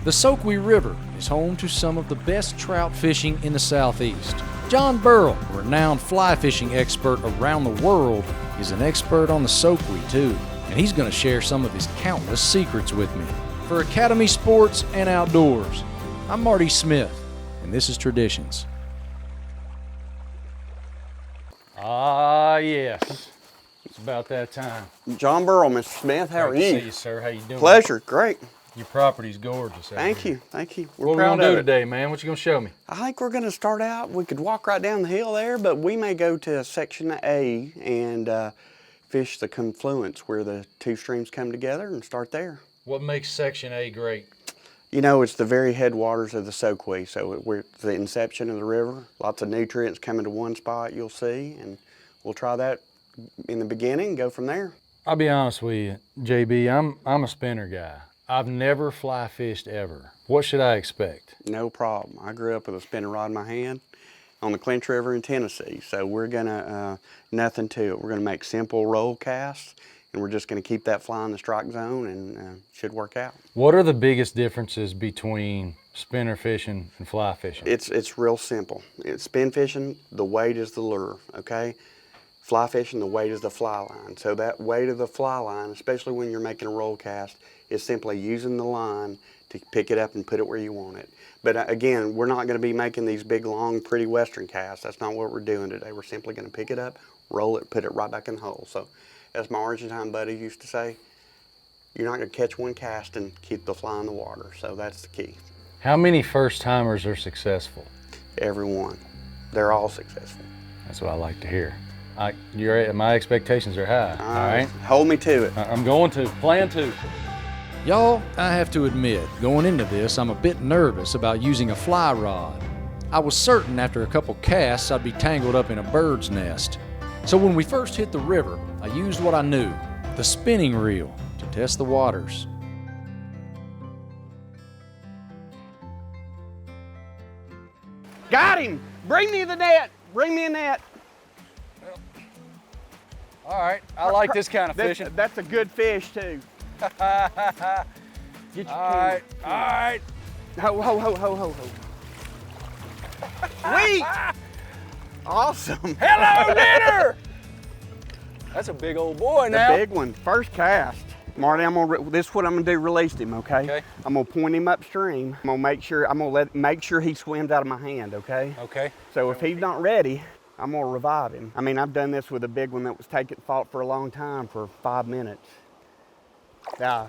The Soque River is home to some of the best trout fishing in the Southeast. John Burrell, a renowned fly fishing expert around the world, is an expert on the Soque too, and he's going to share some of his countless secrets with me. For Academy Sports and Outdoors, I'm Marty Smith, and this is Traditions. Ah, yes. It's about that time. John Burrell, Mr. Smith, how are you? Great to see you, sir. How you doing? Pleasure, great. Your property's gorgeous. Thank you. We're what proud we gonna of do it. today, man? What you gonna show me? I think we're gonna start out, we could walk right down the hill there, but we may go to Section A and fish the confluence where the two streams come together and start there. What makes Section A great? You know, it's the very headwaters of the Soque, so we're at the inception of the river. Lots of nutrients coming to one spot, you'll see, and we'll try that in the beginning and go from there. I'll be honest with you, JB, I'm a spinner guy. I've never fly fished ever. What should I expect? No problem. I grew up with a spinning rod in my hand on the Clinch River in Tennessee, so we're gonna, nothing to it. We're gonna make simple roll casts, and we're just gonna keep that fly in the strike zone, and should work out. What are the biggest differences between spinner fishing and fly fishing? It's real simple. It's spin fishing, the weight is the lure, okay? Fly fishing, the weight is the fly line. So that weight of the fly line, especially when you're making a roll cast, is simply using the line to pick it up and put it where you want it. But again, we're not gonna be making these big, long, pretty Western casts. That's not what we're doing today. We're simply gonna pick it up, roll it, put it right back in the hole. So as my Argentine buddy used to say, you're not gonna catch one cast and keep the fly in the water. So that's the key. How many first timers are successful? Everyone, they're all successful. That's what I like to hear. My expectations are high, all right? Hold me to it. I'm going to, plan to. Y'all, I have to admit, going into this, I'm a bit nervous about using a fly rod. I was certain after a couple casts I'd be tangled up in a bird's nest. So when we first hit the river, I used what I knew, the spinning reel, to test the waters. Got him! Bring me the net! Bring me a net! All right, I like this kind of fishing. That's a good fish too. Get your All right. Ho. Sweet! Awesome. Hello, dinner! That's a big old boy now. The big one, first cast. Marty, this is what I'm gonna do, release him, okay? Okay. I'm gonna point him upstream. I'm gonna make sure he swims out of my hand, okay? Okay. So if he's not ready, I'm gonna revive him. I mean, I've done this with a big one that was fought for a long time for 5 minutes. Yeah,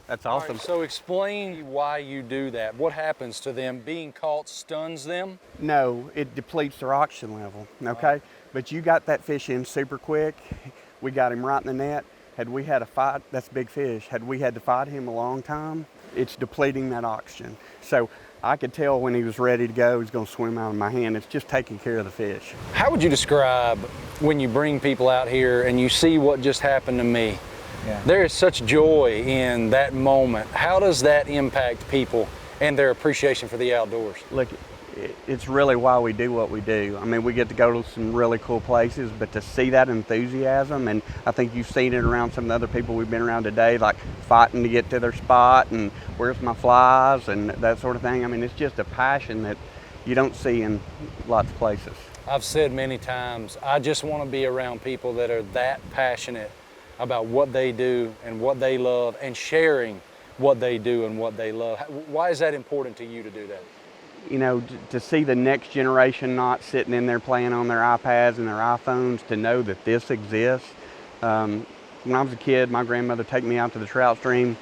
that's awesome. All right, so explain why you do that. What happens to them? Being caught stuns them? No, it depletes their oxygen level, okay? But you got that fish in super quick. We got him right in the net. Had we had a fight, that's a big fish. Had we had to fight him a long time, it's depleting that oxygen. So I could tell when he was ready to go, he's gonna swim out of my hand. It's just taking care of the fish. How would you describe when you bring people out here and you see what just happened to me? Yeah. There is such joy in that moment. How does that impact people and their appreciation for the outdoors? Look, it's really why we do what we do. I mean, we get to go to some really cool places, but to see that enthusiasm, and I think you've seen it around some of the other people we've been around today, like fighting to get to their spot and where's my flies and that sort of thing. I mean, it's just a passion that you don't see in lots of places. I've said many times, I just want to be around people that are that passionate about what they do and what they love and sharing what they do and what they love. Why is that important to you to do that? You know, to see the next generation not sitting in there playing on their iPads and their iPhones, to know that this exists. When I was a kid, my grandmother would take me out to the Trout stream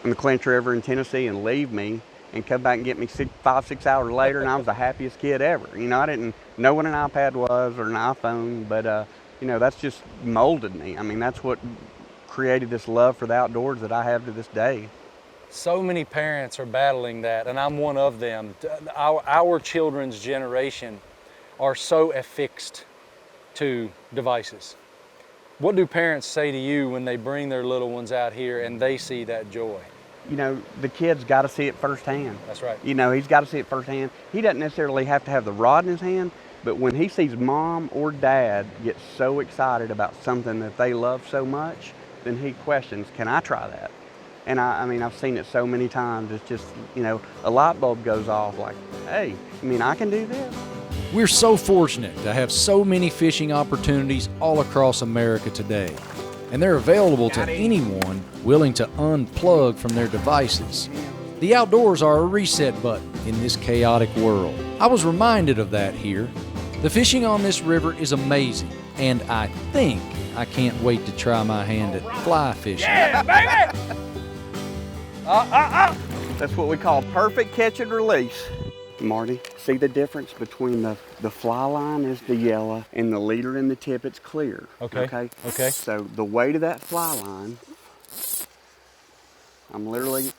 in the Clinch River in Tennessee and leave me and come back and get me 5-6 hours later, and I was the happiest kid ever. You know, I didn't know what an iPad was or an iPhone, but you know, that's just molded me. I mean, that's what created this love for the outdoors that I have to this day. So many parents are battling that, and I'm one of them. Our children's generation are so affixed to devices. What do parents say to you when they bring their little ones out here and they see that joy? You know, the kid's got to see it firsthand. That's right. You know, he's got to see it firsthand. He doesn't necessarily have to have the rod in his hand, but when he sees mom or dad get so excited about something that they love so much, then he questions, can I try that? And I mean, I've seen it so many times. It's just, you know, a light bulb goes off like, hey, I mean, I can do this. We're so fortunate to have so many fishing opportunities all across America today, and they're available to anyone willing to unplug from their devices. The outdoors are a reset button in this chaotic world. I was reminded of that here. The fishing on this river is amazing, and I think I can't wait to try my hand at fly fishing. Yeah, baby! That's what we call perfect catch and release. Marty, see the difference between the fly line is the yellow and the leader and the tip, it's clear. Okay. So the weight of that fly line, I'm literally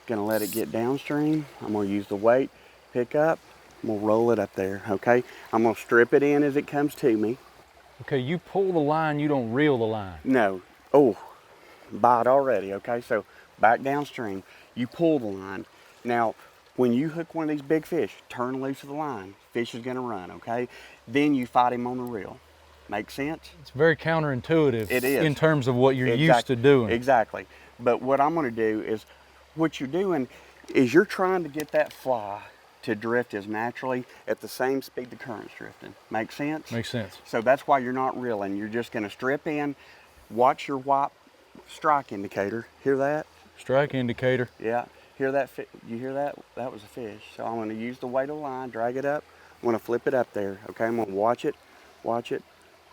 gonna let it get downstream. I'm gonna use the weight, pick up, I'm gonna roll it up there, okay? I'm gonna strip it in as it comes to me. Okay, you pull the line, you don't reel the line. No, oh, bite already, okay? So back downstream, you pull the line. Now, when you hook one of these big fish, turn loose of the line, fish is gonna run, okay? Then you fight him on the reel. Make sense? It's very counterintuitive. It is. In terms of what you're used to doing. Exactly. But what I'm gonna do is, what you're doing is you're trying to get that fly to drift as naturally at the same speed the current's drifting. Make sense? Makes sense. So that's why you're not reeling. You're just gonna strip in, watch your white strike indicator. Hear that? Strike indicator. Yeah. Hear that? You hear that? That was a fish. So I'm gonna use the weight of the line, drag it up. I'm gonna flip it up there. Okay, I'm gonna watch it, watch it,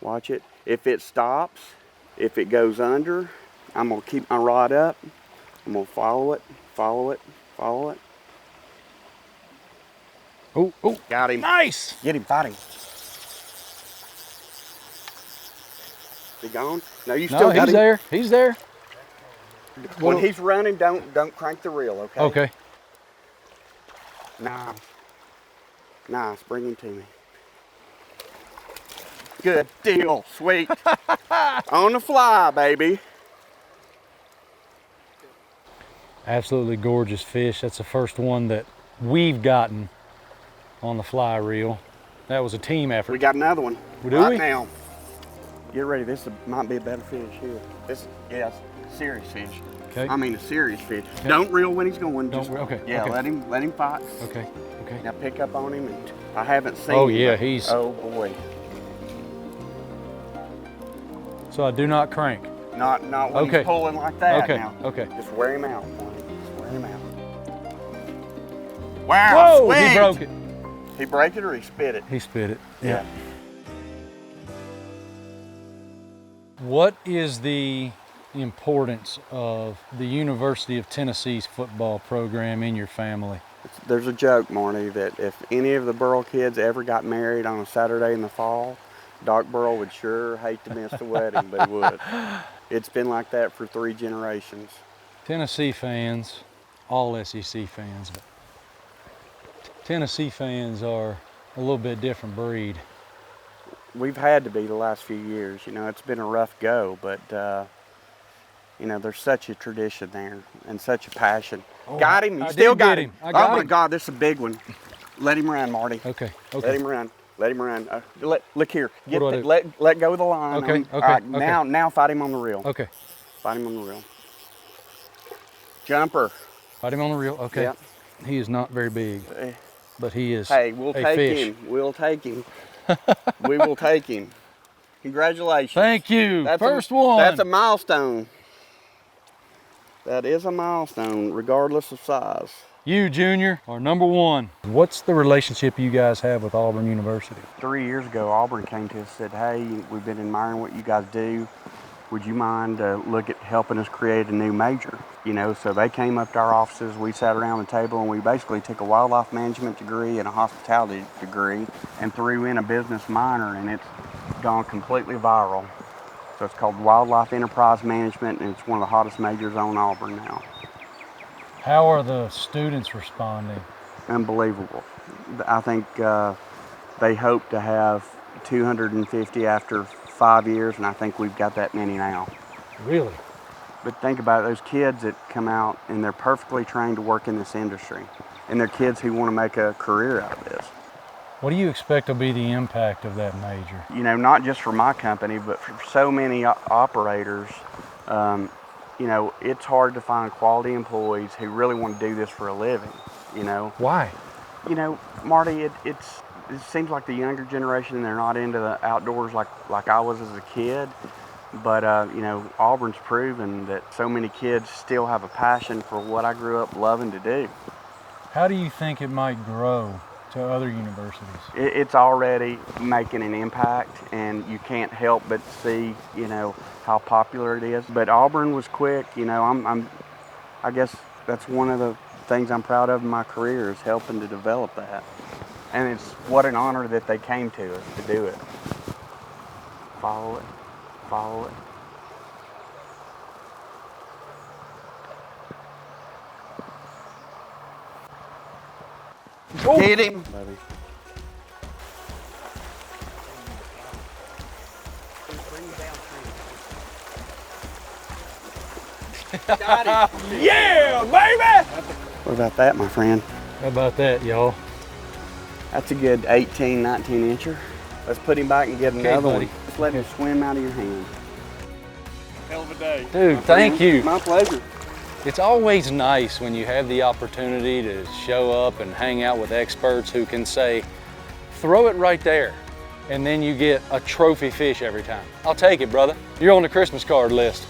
watch it. If it stops, if it goes under, I'm gonna keep my rod up. I'm gonna follow it, follow it, follow it. Oh, oh. Got him. Nice. Get him, fight him. He gone? No, you still got him. He's there. He's there. When he's running, don't crank the reel, okay? Okay. Nice. Nice, bring him to me. Good deal, sweet. On the fly, baby. Absolutely gorgeous fish. That's the first one that we've gotten on the fly reel. That was a team effort. We got another one. Do right we? now. Get ready, might be a better fish here. Yes, serious fish. Okay. I mean a serious fish. Okay. Don't reel when he's going. Okay. Yeah, okay. let him fight. Okay. Okay. Now pick up on him. And I haven't seen Oh him, yeah, but- he's. Oh boy. So I do not crank. Not when Okay. he's pulling like that Okay. now. Okay. Just wear him out. Just wear him out. Wow, Whoa! sweet. He broke it. He break it or he spit it? He spit it. Yeah. What is the importance of the University of Tennessee's football program in your family? There's a joke, Marty, that if any of the Burrell kids ever got married on a Saturday in the fall, Doc Burrell would sure hate to miss the wedding, but he would. It's been like that for 3 generations. Tennessee fans, all SEC fans, but Tennessee fans are a little bit different breed. We've had to be the last few years. You know, it's been a rough go, but you know, there's such a tradition there and such a passion. Oh, got him. You I still did got get him. him. I got Oh my him. God, this is a big one. Let him run, Marty. Okay. Let Okay. him run. Let him run. Look here. What do I do? Let go of the line. Okay, on him. okay, All right, okay. now fight him on the reel. Okay. Fight him on the reel. Jumper. Fight him on the reel. Okay. Yep. He is not very big, but he is Hey, we'll a take fish. him. We'll take him. We will take him. Congratulations. Thank you. First one. That's a milestone. That is a milestone, regardless of size. You, Junior, are number 1. What's the relationship you guys have with Auburn University? 3 years ago, Auburn came to us and said, hey, we've been admiring what you guys do. Would you mind look at helping us create a new major? You know, so they came up to our offices, we sat around the table, and we basically took a wildlife management degree and a hospitality degree and threw in a business minor, and it's gone completely viral. So it's called Wildlife Enterprise Management, and it's one of the hottest majors on Auburn now. How are the students responding? Unbelievable. I think they hope to have 250 after 5 years, and I think we've got that many now. Really? But think about it, those kids that come out and they're perfectly trained to work in this industry, and they're kids who want to make a career out of this. What do you expect will be the impact of that major? You know, not just for my company, but for so many operators. you know, it's hard to find quality employees who really want to do this for a living, you know. Why? You know, Marty, it seems like the younger generation, they're not into the outdoors like I was as a kid. But, you know, Auburn's proven that so many kids still have a passion for what I grew up loving to do. How do you think it might grow to other universities? It's already making an impact, and you can't help but see, you know, how popular it is. But Auburn was quick, you know, I guess that's one of the things I'm proud of in my career is helping to develop that. And it's what an honor that they came to us to do it. Follow it. Follow it. Oh. Hit him, buddy. Got him. Yeah, baby! What about that, my friend? How about that, y'all? That's a good 18, 19 incher. Let's put him back and get another buddy. one. Just let him swim out of your hand. Hell of a day. Dude, thank you. My pleasure. It's always nice when you have the opportunity to show up and hang out with experts who can say, throw it right there, and then you get a trophy fish every time. I'll take it, brother. You're on the Christmas card list.